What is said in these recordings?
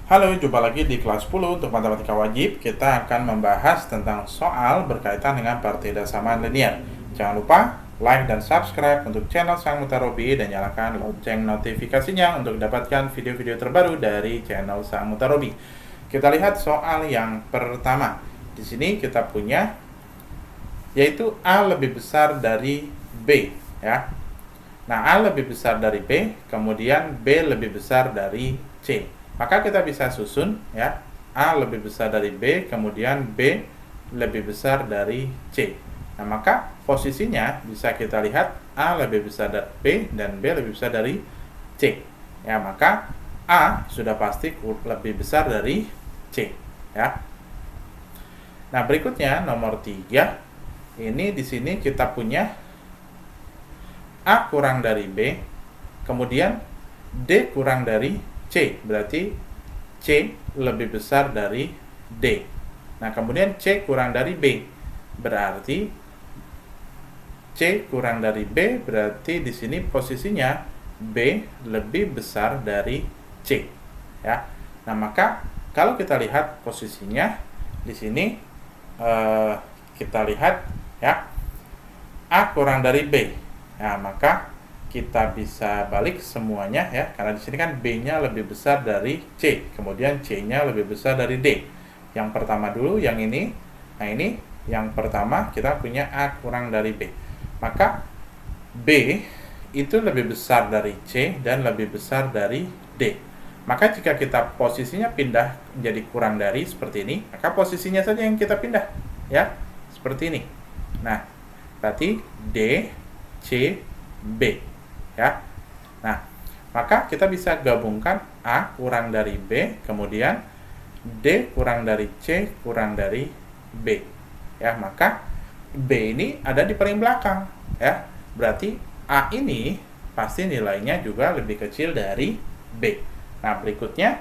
Halo, jumpa lagi di kelas 10 untuk matematika wajib. Kita akan membahas tentang soal berkaitan dengan partida samaan linear. Jangan lupa like dan subscribe untuk channel Sang Mutarobi dan nyalakan lonceng notifikasinya untuk mendapatkan video-video terbaru dari channel Sang Mutarobi. Kita lihat soal yang pertama. Di sini kita punya yaitu A lebih besar dari B, ya. Nah, A lebih besar dari B, kemudian B lebih besar dari C. Maka kita bisa susun, ya, A lebih besar dari B, kemudian B lebih besar dari C. Nah, maka posisinya bisa kita lihat A lebih besar dari B dan B lebih besar dari C. Ya, maka A sudah pasti lebih besar dari C, ya. Nah, berikutnya nomor 3. Ini di sini kita punya A kurang dari B, kemudian D kurang dari C, berarti C lebih besar dari D. Nah, kemudian C kurang dari B, berarti C kurang dari B, berarti di sini posisinya B lebih besar dari C, ya. Nah, maka kalau kita lihat posisinya di sini, kita lihat, ya, A kurang dari B. Nah, maka kita bisa balik semuanya, ya, karena di sini kan B-nya lebih besar dari C, kemudian C-nya lebih besar dari D. Yang pertama dulu, yang ini. Nah, ini yang pertama kita punya A kurang dari B. Maka B itu lebih besar dari C dan lebih besar dari D. Maka jika kita posisinya pindah menjadi kurang dari seperti ini, maka posisinya saja yang kita pindah, ya, seperti ini. Nah, berarti D, C, B, ya. Nah, maka kita bisa gabungkan A kurang dari B, kemudian D kurang dari C kurang dari B, ya. Maka B ini ada di paling belakang, ya. Berarti A ini pasti nilainya juga lebih kecil dari B. Nah, berikutnya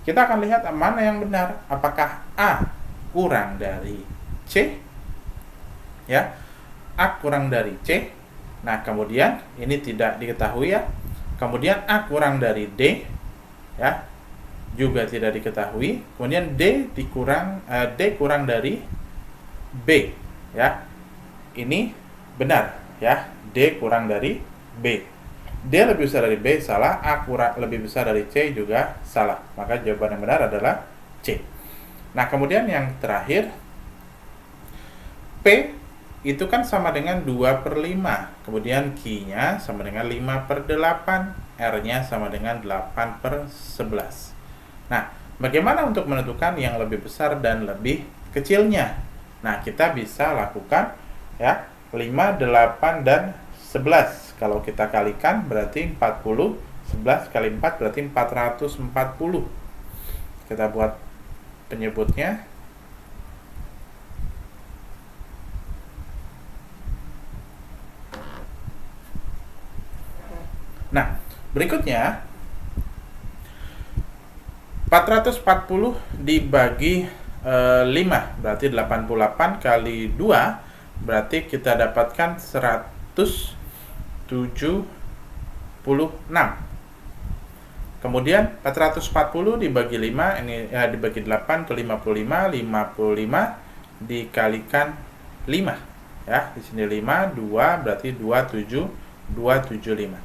kita akan lihat mana yang benar, apakah A kurang dari C, ya, A kurang dari C. Nah, kemudian ini tidak diketahui, ya. Kemudian A kurang dari D, ya, juga tidak diketahui. Kemudian D kurang dari B, ya. Ini benar, ya. D kurang dari B. D lebih besar dari B salah, A kurang lebih besar dari C juga salah. Maka jawaban yang benar adalah C. Nah, kemudian yang terakhir, P itu kan sama dengan 2/5, kemudian Q-nya sama dengan 5/8, R-nya sama dengan 8/11. Nah, bagaimana untuk menentukan yang lebih besar dan lebih kecilnya? Nah, kita bisa lakukan, ya, 5, 8, dan 11. Kalau kita kalikan berarti 40, 11 kali 4 berarti 440. Kita buat penyebutnya. Nah, berikutnya 440 dibagi 5 berarti 88 kali 2 berarti kita dapatkan 176. Kemudian 440 dibagi 5 ini dibagi 8 ke 55, 55 dikalikan 5, ya. Di sini 5, 2 berarti 275.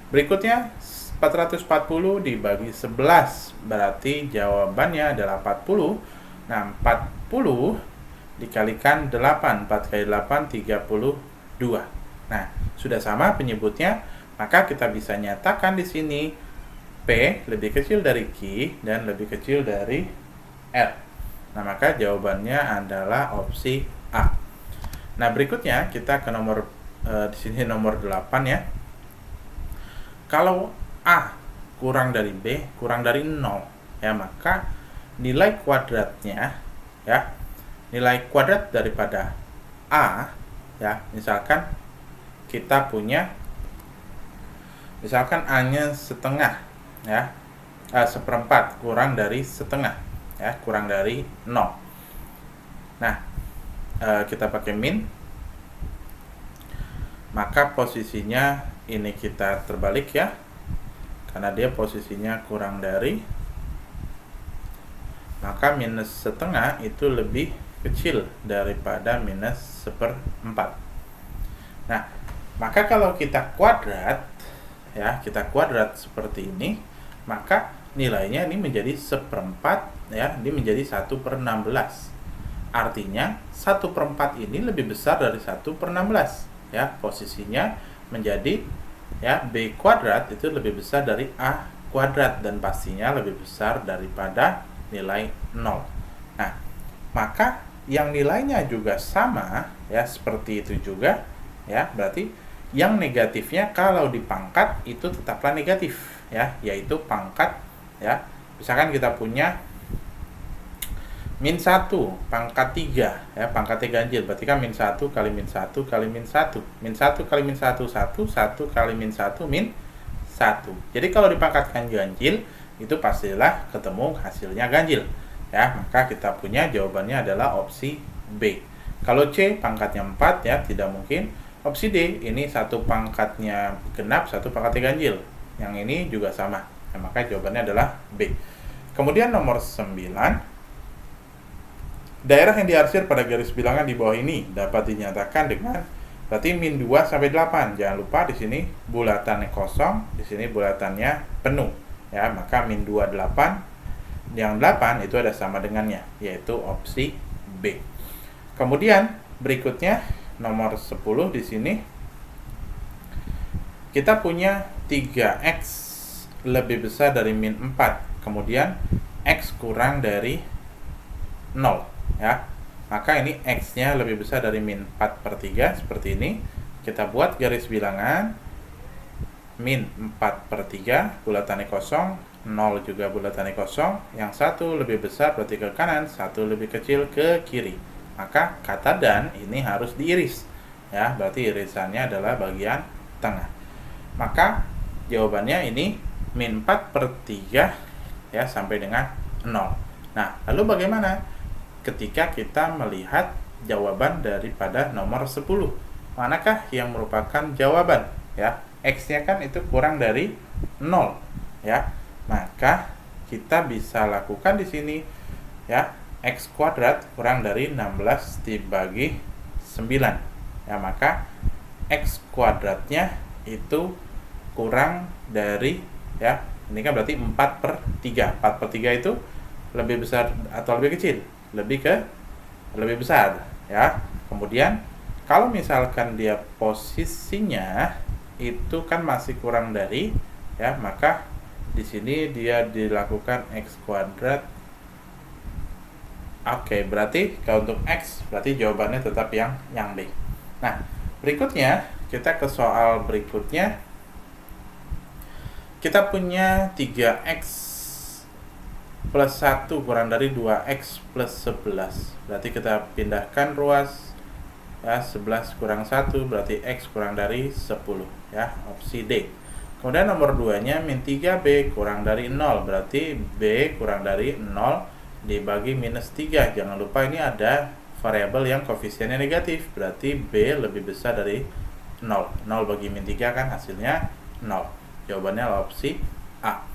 Berikutnya 440 dibagi 11 berarti jawabannya adalah 40. Nah, 40 dikalikan 8, 4 kali 8 32. Nah, sudah sama penyebutnya, maka kita bisa nyatakan di sini P lebih kecil dari Q dan lebih kecil dari R. Nah, maka jawabannya adalah opsi A. Nah, berikutnya kita ke nomor di sini nomor 8, ya. Kalau A kurang dari B kurang dari 0, ya, maka nilai kuadratnya, ya, nilai kuadrat daripada A, ya, misalkan kita punya misalkan A-nya setengah, ya, seperempat kurang dari setengah, ya, kurang dari 0. Nah, kita pakai min, maka posisinya ini kita terbalik, ya, karena dia posisinya kurang dari maka minus setengah itu lebih kecil daripada minus seperempat. Nah, maka kalau kita kuadrat, ya, kita kuadrat seperti ini, maka nilainya ini menjadi seperempat, ya, ini menjadi 1/16. Artinya 1/4 ini lebih besar dari 1/16, ya. Posisinya menjadi, ya, B kuadrat itu lebih besar dari A kuadrat dan pastinya lebih besar daripada nilai 0. Nah, maka yang nilainya juga sama, ya, seperti itu juga, ya, berarti yang negatifnya kalau dipangkat itu tetaplah negatif, ya, yaitu pangkat, ya. Misalkan kita punya min 1 pangkat 3, ya, pangkatnya ganjil, berarti kan min 1 kali min 1 kali min 1, min 1 kali min 1 1 kali min 1 min 1. Jadi kalau dipangkatkan ganjil itu pastilah ketemu hasilnya ganjil, ya. Maka kita punya jawabannya adalah opsi B. Kalau C pangkatnya 4, ya, tidak mungkin. Opsi D ini satu pangkatnya genap, satu pangkatnya ganjil, yang ini juga sama, ya, maka jawabannya adalah B. Kemudian nomor 9, daerah yang diarsir pada garis bilangan di bawah ini dapat dinyatakan dengan, berarti min 2 sampai 8. Jangan lupa di sini bulatannya kosong, di sini bulatannya penuh, ya. Maka min 2 8, yang 8 itu ada sama dengannya, yaitu opsi B. Kemudian berikutnya nomor 10 di sini kita punya 3x lebih besar dari min 4, kemudian x kurang dari 0, ya. Maka ini x-nya lebih besar dari min 4/3 seperti ini. Kita buat garis bilangan min 4/3, bulatannya kosong, 0 juga bulatannya kosong, yang satu lebih besar berarti ke kanan, satu lebih kecil ke kiri. Maka kata dan ini harus diiris, ya, berarti irisannya adalah bagian tengah. Maka jawabannya ini min 4/3, ya, sampai dengan 0. Nah, lalu bagaimana ketika kita melihat jawaban daripada nomor 10? Manakah yang merupakan jawaban, ya? X-nya kan itu kurang dari 0, ya. Maka kita bisa lakukan di sini, ya, x kuadrat kurang dari 16 dibagi 9. Ya, maka x kuadratnya itu kurang dari, ya, ini kan berarti 4/3. 4/3 itu lebih besar atau lebih kecil? Lebih besar, ya. Kemudian kalau misalkan dia posisinya itu kan masih kurang dari, ya, maka di sini dia dilakukan x kuadrat. Oke, berarti kalau untuk x berarti jawabannya tetap yang B. Nah, berikutnya kita ke soal berikutnya. Kita punya 3x plus 1 kurang dari 2x plus 11. Berarti kita pindahkan ruas, ya, 11 kurang 1 berarti x kurang dari 10, ya, opsi D. Kemudian nomor 2-nya min 3b kurang dari 0, berarti b kurang dari 0 dibagi minus 3. Jangan lupa ini ada variabel yang koefisiennya negatif, berarti b lebih besar dari 0. 0 bagi min 3 kan hasilnya 0. Jawabannya opsi A.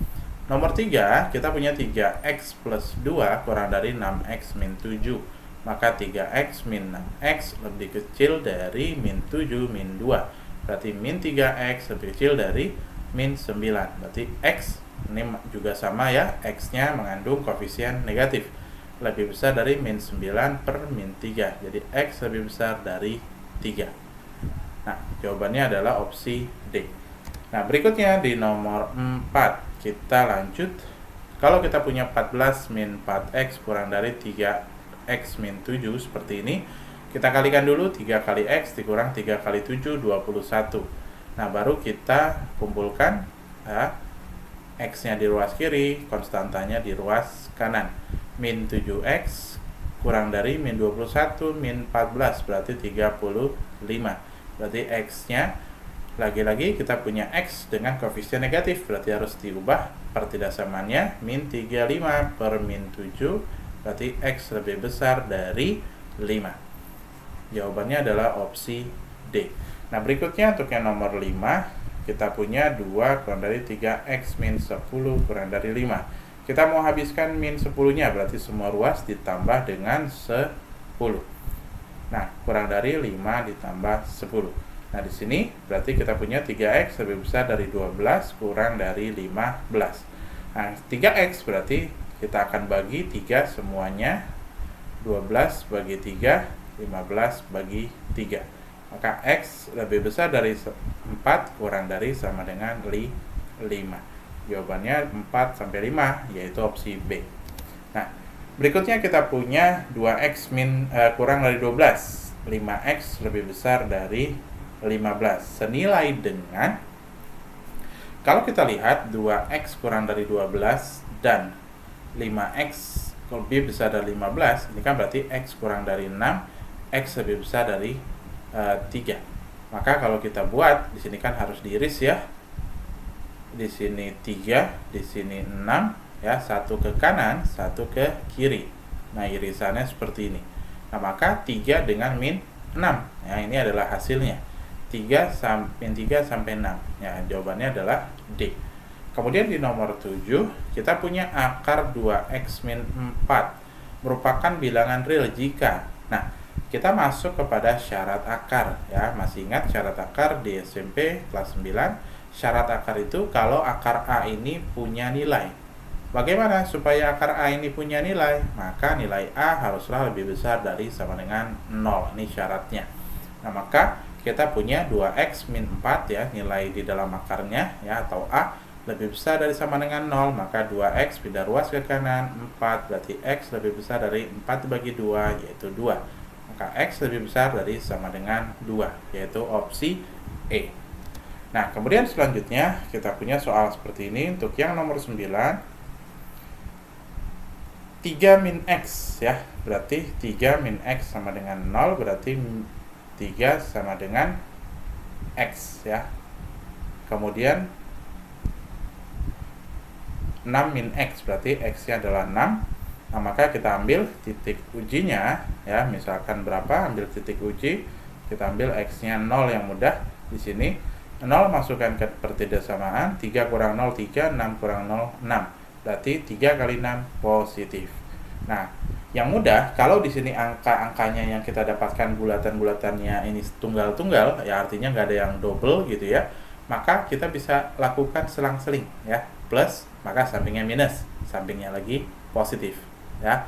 Nomor 3, kita punya 3x plus 2 kurang dari 6x min 7. Maka 3x min 6x lebih kecil dari min 7 min 2. Berarti min 3x lebih kecil dari min 9. Berarti x ini juga sama, ya, x-nya mengandung koefisien negatif. Lebih besar dari min 9 per min 3. Jadi x lebih besar dari 3. Nah, jawabannya adalah opsi D. Nah, berikutnya di nomor 4. Kita lanjut. Kalau kita punya 14 min 4x kurang dari 3x min 7 seperti ini, kita kalikan dulu. 3 kali x dikurang 3 kali 7, 21. Nah, baru kita kumpulkan, ya, x-nya di ruas kiri, konstantanya di ruas kanan. Min 7x kurang dari min 21 min 14 berarti 35. Berarti x-nya lagi-lagi kita punya x dengan koefisien negatif, berarti harus diubah pertidasamannya min 35 per min 7, berarti x lebih besar dari 5. Jawabannya adalah opsi D. Nah, berikutnya untuk yang nomor 5, kita punya 2 kurang dari 3x min 10 kurang dari 5. Kita mau habiskan min 10-nya, berarti semua ruas ditambah dengan 10. Nah, kurang dari 5 ditambah 10. Nah, di sini berarti kita punya 3x lebih besar dari 12 kurang dari 15. Nah, 3x berarti kita akan bagi 3 semuanya. 12 bagi 3, 15 bagi 3. Maka x lebih besar dari 4 kurang dari sama dengan 5. Jawabannya 4 sampai 5, yaitu opsi B. Nah, berikutnya kita punya 2x kurang dari 12. 5x lebih besar dari 15. Senilai dengan, kalau kita lihat 2x kurang dari 12 dan 5x lebih besar dari 15, ini kan berarti x kurang dari 6, x lebih besar dari 3. Maka kalau kita buat, di sini kan harus diiris ya. Di sini 3, di sini 6 ya, satu ke kanan, satu ke kiri. Nah, irisannya seperti ini. Nah, maka 3 dengan min 6. Ya, ini adalah hasilnya. 3 sampai 6. Ya, jawabannya adalah D. Kemudian di nomor 7, kita punya akar 2x min 4 merupakan bilangan real jika. Nah, kita masuk kepada syarat akar ya. Masih ingat syarat akar di SMP kelas 9? Syarat akar itu kalau akar A ini punya nilai. Bagaimana supaya akar A ini punya nilai? Maka nilai A haruslah lebih besar dari sama dengan 0. Ini syaratnya. Nah, maka kita punya 2x min 4 ya, nilai di dalam akarnya ya, atau A lebih besar dari sama dengan 0. Maka 2x pindah ruas ke kanan, 4 berarti x lebih besar dari 4 bagi 2, yaitu 2. Maka x lebih besar dari sama dengan 2, yaitu opsi E. Nah, kemudian selanjutnya kita punya soal seperti ini. Untuk yang nomor 9, 3 min x ya, berarti 3 min x sama dengan 0, berarti 3 sama dengan x ya. Kemudian 6 min x, berarti x nya adalah 6. Nah, maka kita ambil titik ujinya ya, misalkan berapa, ambil titik uji, kita ambil x nya 0 yang mudah. Di sini 0 masukkan ke pertidasamaan, 3 kurang 0 3, 6 kurang 0 6. Berarti 3 kali 6 positif. Nah, yang mudah, kalau di sini angka-angkanya yang kita dapatkan bulatan-bulatannya ini tunggal-tunggal, ya artinya nggak ada yang double gitu ya, maka kita bisa lakukan selang-seling ya. Plus, maka sampingnya minus, sampingnya lagi positif ya.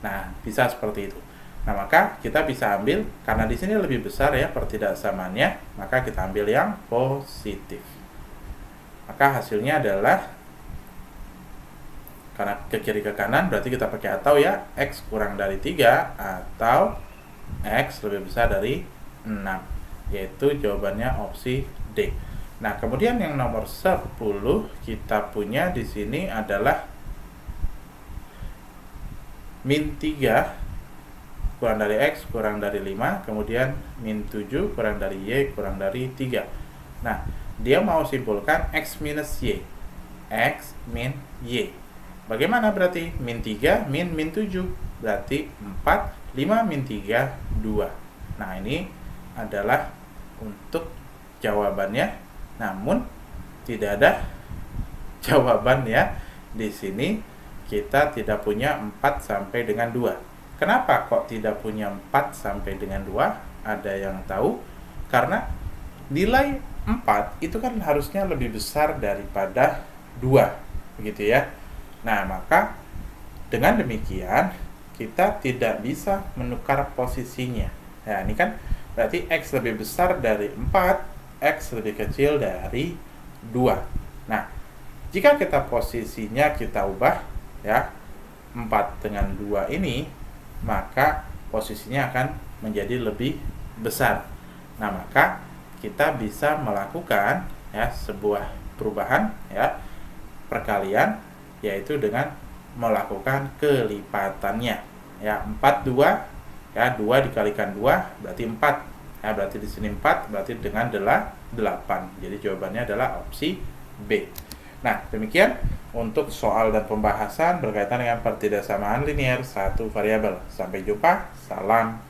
Nah, bisa seperti itu. Nah, maka kita bisa ambil, karena di sini lebih besar ya pertidaksamaannya, maka kita ambil yang positif. Maka hasilnya adalah, karena ke kiri ke kanan, berarti kita pakai atau ya, x kurang dari 3 atau x lebih besar dari 6, yaitu jawabannya opsi D. Nah, kemudian yang nomor 10 kita punya di sini adalah min 3 kurang dari x kurang dari 5, kemudian min 7 kurang dari y kurang dari 3. Nah, dia mau simpulkan x minus y, x min y. Bagaimana berarti? Min 3 min 7, berarti 4, 5 min 3, 2. Nah, ini adalah untuk jawabannya, namun tidak ada jawaban ya. Di sini kita tidak punya 4 sampai dengan 2. Kenapa kok tidak punya 4 sampai dengan 2? Ada yang tahu? Karena nilai 4 itu kan harusnya lebih besar daripada 2, begitu ya. Nah, maka dengan demikian kita tidak bisa menukar posisinya. Nah, ini kan berarti x lebih besar dari 4, x lebih kecil dari 2. Nah, jika kita posisinya kita ubah ya, 4 dengan 2 ini, maka posisinya akan menjadi lebih besar. Nah, maka kita bisa melakukan ya sebuah perubahan ya, perkalian, yaitu dengan melakukan kelipatannya ya. 4 2 ya, 2 dikalikan 2 berarti 4 ya, berarti di sini 4 berarti dengan 8. Jadi jawabannya adalah opsi B. Nah, demikian untuk soal dan pembahasan berkaitan dengan pertidaksamaan linier satu variabel. Sampai jumpa, salam.